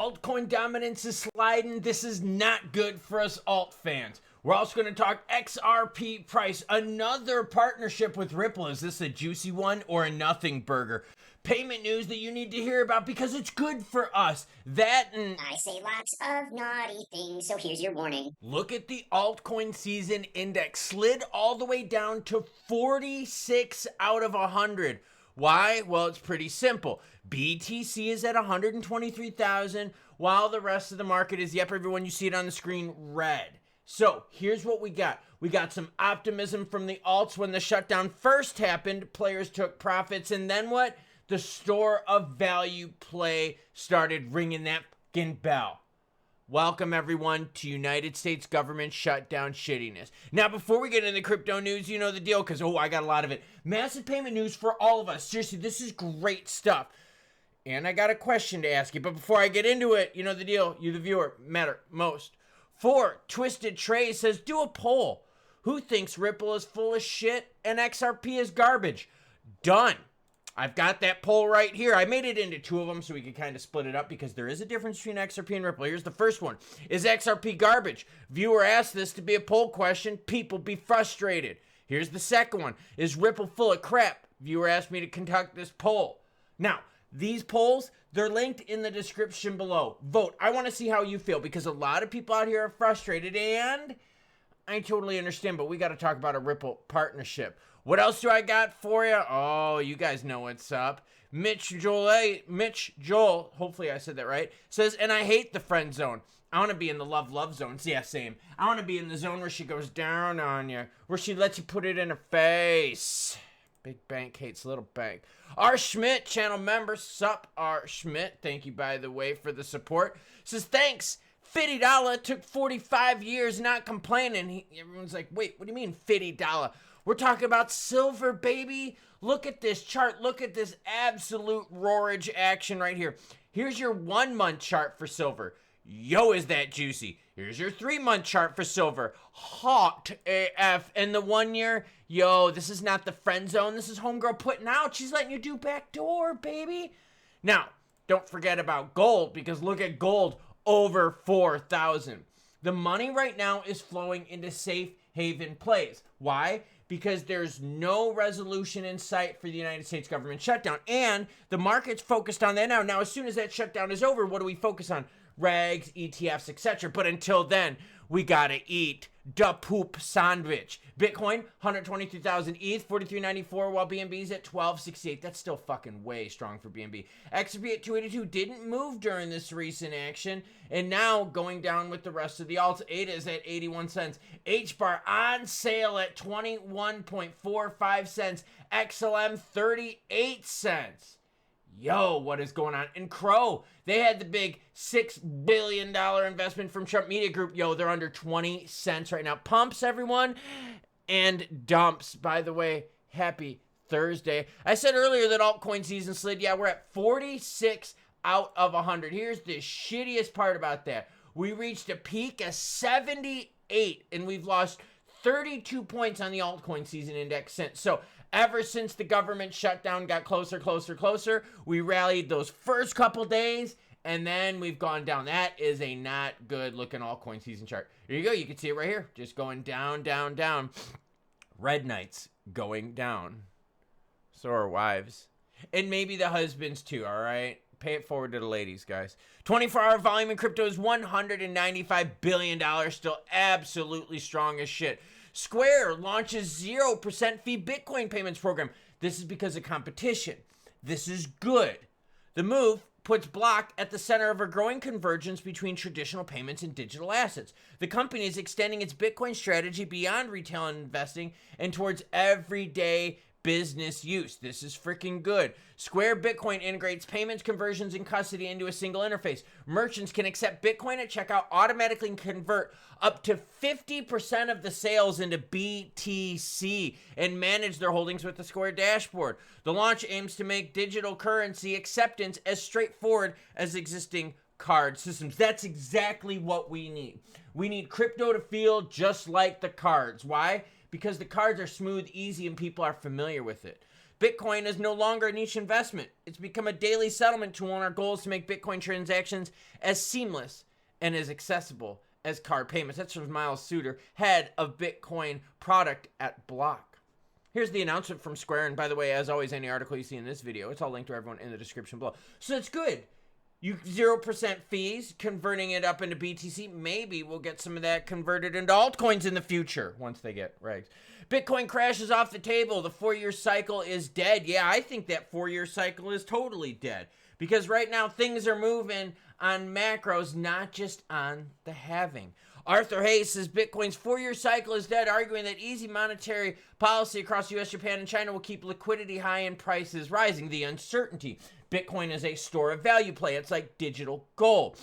altcoin dominance is sliding. This is not good for us alt fans. We're also going to talk XRP price, another partnership with Ripple. Is this a juicy one or a nothing burger? Payment news that you need to hear about because it's good for us. That and I say lots of naughty things, so here's your warning. Look at the altcoin season index. Slid all the way down to 46 out of 100. Why? Well, it's pretty simple. BTC is at 123,000, while the rest of the market is, yep, everyone, you see it on the screen, red. So here's what we got. We got some optimism from the alts when the shutdown first happened. Players took profits, and then what? The store of value play started ringing that fucking bell. Welcome, everyone, to United States government shutdown shittiness. Now, before we get into the crypto news, you know the deal, because, I got a lot of it. Massive payment news for all of us. Seriously, this is great stuff. And I got a question to ask you, but before I get into it, you know the deal. You, the viewer, matter most. 4 Twisted Trey says, do a poll. Who thinks Ripple is full of shit and XRP is garbage? Done. I've got that poll right here. I made it into 2 of them so we could kind of split it up because there is a difference between XRP and Ripple. Here's the first one. Is XRP garbage? Viewer asked this to be a poll question. People be frustrated. Here's the second one. Is Ripple full of crap? Viewer asked me to conduct this poll. Now, these polls, they're linked in the description below. Vote. I want to see how you feel because a lot of people out here are frustrated and I totally understand, but we got to talk about a Ripple partnership. What else do I got for you? Oh, you guys know what's up. Mitch Joel, hopefully I said that right, says, and I hate the friend zone. I want to be in the love zone. Yeah, same. I want to be in the zone where she goes down on you, where she lets you put it in her face. Big bank hates little bank. R. Schmidt, channel member. Sup, R. Schmidt. Thank you, by the way, for the support. Says, thanks. $50 took 45 years, not complaining. Everyone's like, wait, what do you mean $50? We're talking about silver, baby. Look at this chart. Look at this absolute roarage action right here. Here's your 1-month chart for silver. Yo, is that juicy. Here's your 3-month chart for silver. Hot AF. And the 1 year, yo, this is not the friend zone. This is homegirl putting out. She's letting you do backdoor, baby. Now, don't forget about gold because look at gold. Over 4,000. The money right now is flowing into safe haven plays. Why? Because there's no resolution in sight for the United States government shutdown. And the market's focused on that now. Now, as soon as that shutdown is over, what do we focus on? Regs, ETFs, etc. But until then, we gotta eat the poop sandwich. Bitcoin, 123,000 ETH, 43.94, while BNB's at 12.68. That's still fucking way strong for BNB. XRP at 282 didn't move during this recent action, and now going down with the rest of the alts. ADA is at 81 cents. HBAR on sale at 21.45 cents. XLM 38 cents. Yo, what is going on? And Crow, they had the big $6 billion investment from Trump Media Group. Yo, they're under 20 cents right now. Pumps, everyone, and dumps. By the way, happy Thursday. I said earlier that altcoin season slid. Yeah, we're at 46 out of 100. Here's the shittiest part about that. We reached a peak of 78, and we've lost 32 points on the altcoin season index since. So ever since the government shutdown got closer, we rallied those first couple days, and then we've gone down. That is a not good looking altcoin season chart. Here you go. You can see it right here. Just going down, down, down. Red Knights going down. So are wives. And maybe the husbands too, all right? Pay it forward to the ladies, guys. 24-hour volume in crypto is $195 billion. Still absolutely strong as shit. Square launches 0% fee Bitcoin payments program. This is because of competition. This is good. The move puts Block at the center of a growing convergence between traditional payments and digital assets. The company is extending its Bitcoin strategy beyond retail investing and towards everyday business use. This is freaking good. Square Bitcoin integrates payments, conversions, and custody into a single interface. Merchants can accept Bitcoin at checkout, automatically convert up to 50% of the sales into BTC, and manage their holdings with the Square dashboard. The launch aims to make digital currency acceptance as straightforward as existing card systems. That's exactly what we need. We need crypto to feel just like the cards. Why? Because the cards are smooth, easy, and people are familiar with it. Bitcoin is no longer a niche investment. It's become a daily settlement tool, and our goal is to make Bitcoin transactions as seamless and as accessible as card payments. That's from Miles Suter, head of Bitcoin product at Block. Here's the announcement from Square, and by the way, as always, any article you see in this video, it's all linked to everyone in the description below. So it's good. You 0% fees, converting it up into BTC. Maybe we'll get some of that converted into altcoins in the future once they get regs. Bitcoin crashes off the table. The 4-year cycle is dead. Yeah, I think that 4-year cycle is totally dead because right now things are moving on macros, not just on the halving. Arthur Hayes says Bitcoin's 4-year cycle is dead, arguing that easy monetary policy across US, Japan, and China will keep liquidity high and prices rising. The uncertainty. Bitcoin is a store of value play. It's like digital gold.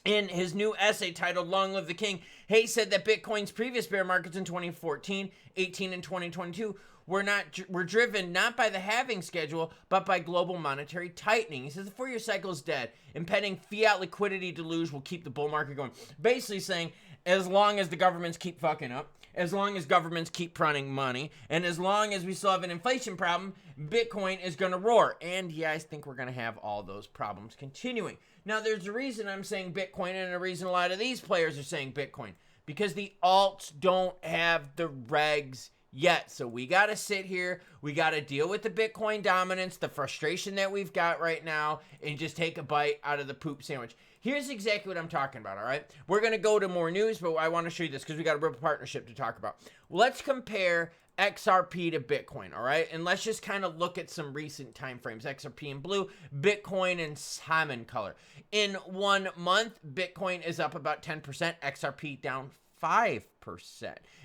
In his new essay titled Long Live the King, Hayes said that Bitcoin's previous bear markets in 2014, 18, and 2022 were driven not by the halving schedule, but by global monetary tightening. He says the 4-year cycle is dead. Impending fiat liquidity deluge will keep the bull market going. Basically saying, as long as the governments keep fucking up, as long as governments keep printing money, and as long as we still have an inflation problem, Bitcoin is going to roar. And yeah, I think we're going to have all those problems continuing. Now, there's a reason I'm saying Bitcoin, and a reason a lot of these players are saying Bitcoin. Because the alts don't have the regs yet. So we got to sit here. We got to deal with the Bitcoin dominance, the frustration that we've got right now, and just take a bite out of the poop sandwich. Here's exactly what I'm talking about, all right? We're going to go to more news, but I want to show you this because we got a Ripple partnership to talk about. Let's compare XRP to Bitcoin, all right? And let's just kind of look at some recent time frames. XRP in blue, Bitcoin in salmon color. In 1 month, Bitcoin is up about 10%, XRP down 5%.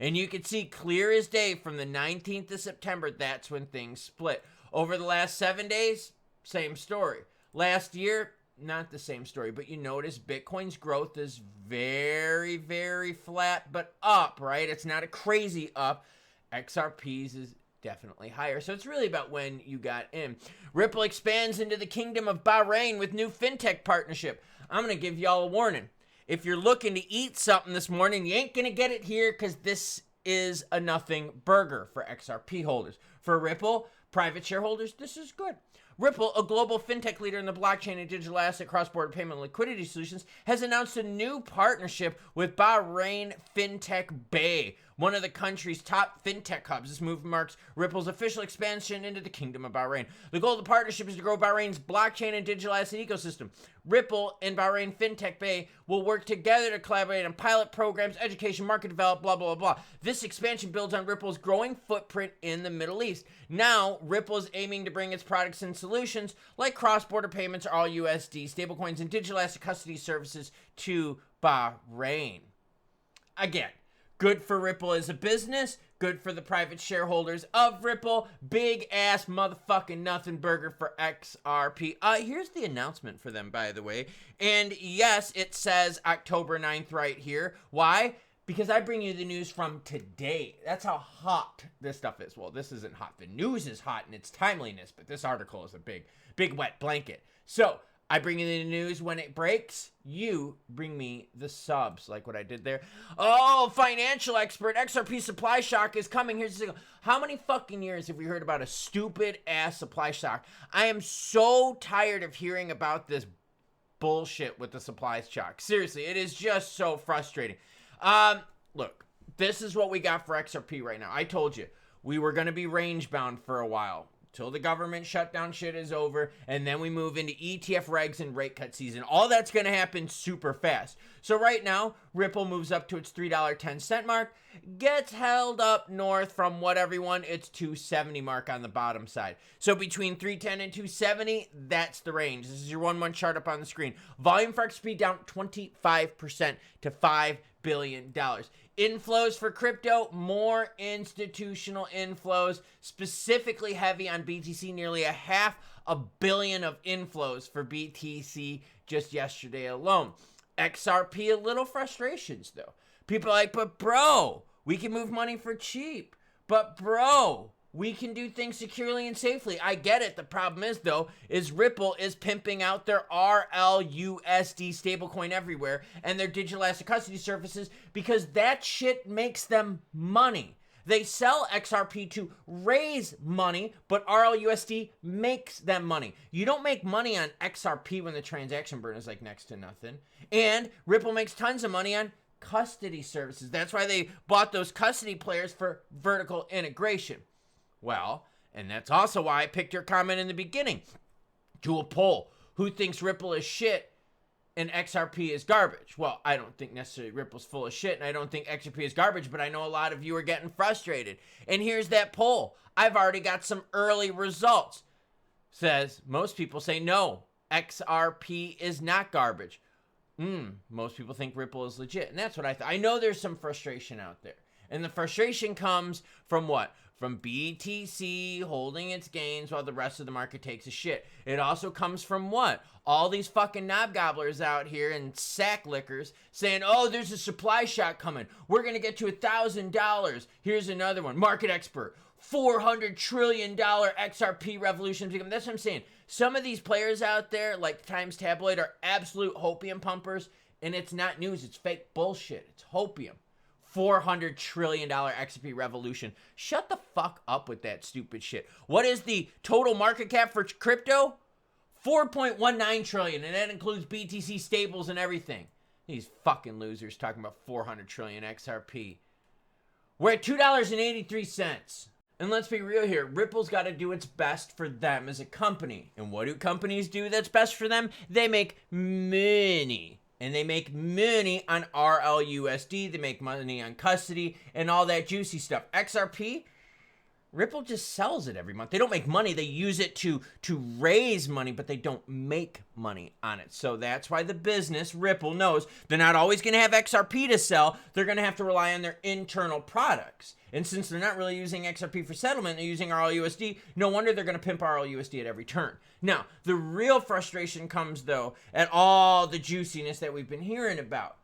And you can see clear as day from the 19th of September, that's when things split. Over the last 7 days, same story. Last year, not the same story, but you notice Bitcoin's growth is very, very flat, but up, right? It's not a crazy up. XRP's is definitely higher. So it's really about when you got in. Ripple expands into the kingdom of Bahrain with new fintech partnership. I'm going to give y'all a warning. If you're looking to eat something this morning, you ain't going to get it here because this is a nothing burger for XRP holders. For Ripple, private shareholders, this is good. Ripple, a global fintech leader in the blockchain and digital asset cross-border payment and liquidity solutions, has announced a new partnership with Bahrain Fintech Bay, one of the country's top fintech hubs. This move marks Ripple's official expansion into the Kingdom of Bahrain. The goal of the partnership is to grow Bahrain's blockchain and digital asset ecosystem. Ripple and Bahrain Fintech Bay will work together to collaborate on pilot programs, education, market development, blah, blah, blah, blah. This expansion builds on Ripple's growing footprint in the Middle East. Now, Ripple is aiming to bring its products and solutions like cross-border payments, RLUSD, stablecoins, and digital asset custody services to Bahrain. Again, good for Ripple as a business, good for the private shareholders of Ripple, big ass motherfucking nothing burger for XRP. Here's the announcement for them, by the way. And yes, it says October 9th right here. Why? Because I bring you the news from today. That's how hot this stuff is. Well, this isn't hot. The news is hot in its timeliness, but this article is a big wet blanket. So I bring you the news when it breaks. You bring me the subs, like what I did there. Oh, financial expert, XRP supply shock is coming. Here's the thing. How many fucking years have we heard about a stupid ass supply shock? I am so tired of hearing about this bullshit with the supply shock. Seriously, it is just so frustrating. Look, this is what we got for XRP right now. I told you, we were going to be range bound for a while till the government shutdown shit is over, and then we move into ETF regs and rate cut season. All that's going to happen super fast. So right now, Ripple moves up to its $3.10 mark, gets held up north from what everyone, its $2.70 mark on the bottom side. So between $3.10 and $2.70, that's the range. This is your 1 month chart up on the screen. Volume for XRP down 25% to $5 billion. Inflows for crypto, more institutional inflows, specifically heavy on BTC, nearly $500 million of inflows for BTC just yesterday alone. XRP, a little frustrations though. People are like, but bro, we can move money for cheap. But bro, we can do things securely and safely. I get it. The problem is, though, is Ripple is pimping out their RLUSD stablecoin everywhere and their digital asset custody services because that shit makes them money. They sell XRP to raise money, but RLUSD makes them money. You don't make money on XRP when the transaction burn is like next to nothing. And Ripple makes tons of money on custody services. That's why they bought those custody players for vertical integration. Well, and that's also why I picked your comment in the beginning. Do a poll. Who thinks Ripple is shit and XRP is garbage? Well, I don't think necessarily Ripple's full of shit, and I don't think XRP is garbage, but I know a lot of you are getting frustrated. And here's that poll. I've already got some early results. Says, most people say no, XRP is not garbage. Most people think Ripple is legit, and that's what I thought. I know there's some frustration out there. And the frustration comes from what? From BTC holding its gains while the rest of the market takes a shit. It also comes from what? All these fucking knob gobblers out here and sack lickers saying, oh, there's a supply shock coming. We're going to get to $1,000. Here's another one. Market expert. $400 trillion XRP revolution. That's what I'm saying. Some of these players out there, like Times Tabloid, are absolute hopium pumpers. And it's not news. It's fake bullshit. It's hopium. $400 trillion XRP revolution. Shut the fuck up with that stupid shit. What is the total market cap for crypto? 4.19 trillion, and that includes BTC stables and everything. These fucking losers talking about 400 trillion XRP. We're at $2.83. And let's be real here. Ripple's got to do its best for them as a company. And what do companies do that's best for them? They make money. And they make money on RLUSD. They make money on custody and all that juicy stuff. XRP, Ripple just sells it every month. They don't make money. They use it to raise money, but they don't make money on it. So that's why the business, Ripple, knows they're not always going to have XRP to sell. They're going to have to rely on their internal products. And since they're not really using XRP for settlement, they're using RLUSD, no wonder they're going to pimp RLUSD at every turn. Now, the real frustration comes, though, at all the juiciness that we've been hearing about.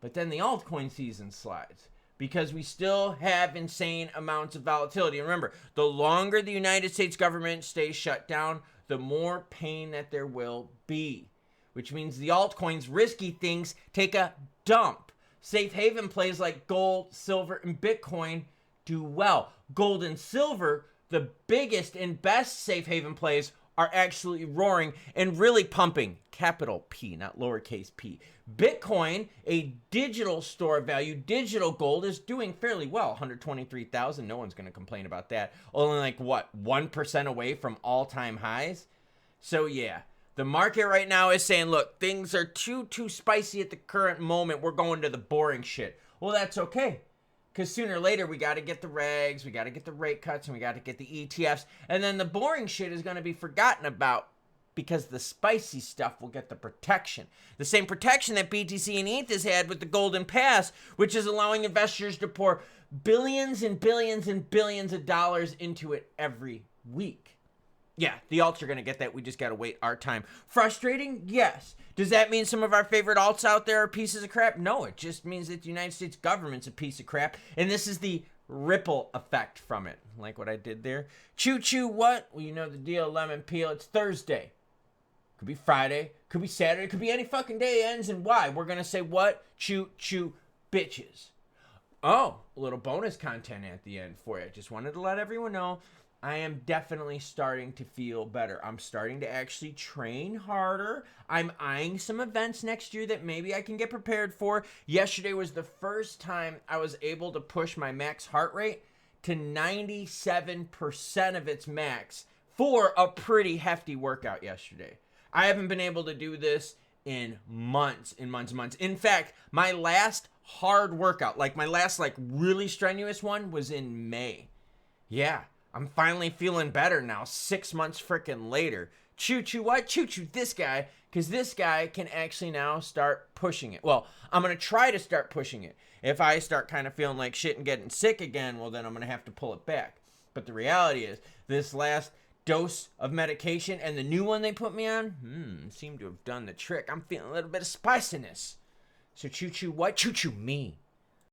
But then the altcoin season slides, because we still have insane amounts of volatility. And remember, the longer the United States government stays shut down, the more pain that there will be, which means the altcoins, risky things, take a dump. Safe haven plays like gold, silver, and Bitcoin do well. Gold and silver, the biggest and best safe haven plays, are actually roaring and really pumping. Capital P, not lowercase p. Bitcoin, a digital store of value, digital gold, is doing fairly well. 123,000. No one's going to complain about that. Only like, what, 1% away from all-time highs? So, yeah. The market right now is saying, look, things are too spicy at the current moment. We're going to the boring shit. Well, that's okay. Because sooner or later, we got to get the regs, we got to get the rate cuts, and we got to get the ETFs. And then the boring shit is going to be forgotten about, because the spicy stuff will get the protection. The same protection that BTC and ETH has had with the Golden Pass, which is allowing investors to pour billions and billions and billions of dollars into it every week. Yeah, the alts are going to get that. We just got to wait our time. Frustrating? Yes. Does that mean some of our favorite alts out there are pieces of crap? No, it just means that the United States government's a piece of crap. And this is the ripple effect from it. Like what I did there. Choo-choo what? Well, you know the deal, lemon peel. It's Thursday. Could be Friday. Could be Saturday. Could be any fucking day it ends in Y. We're going to say what? Choo-choo bitches. Oh, a little bonus content at the end for you. Just wanted to let everyone know I am definitely starting to feel better. I'm starting to actually train harder. I'm eyeing some events next year that maybe I can get prepared for. Yesterday was the first time I was able to push my max heart rate to 97% of its max for a pretty hefty workout yesterday. I haven't been able to do this in months and months and months. In fact, my last hard workout, like my last really strenuous one, was in May. Yeah. I'm finally feeling better now, 6 months freaking later. Choo-choo what? Choo-choo this guy, because this guy can actually now start pushing it. Well, I'm going to try to start pushing it. If I start kind of feeling like shit and getting sick again, well, then I'm going to have to pull it back. But the reality is, this last dose of medication and the new one they put me on, seem to have done the trick. I'm feeling a little bit of spiciness. So choo-choo what? Choo-choo me.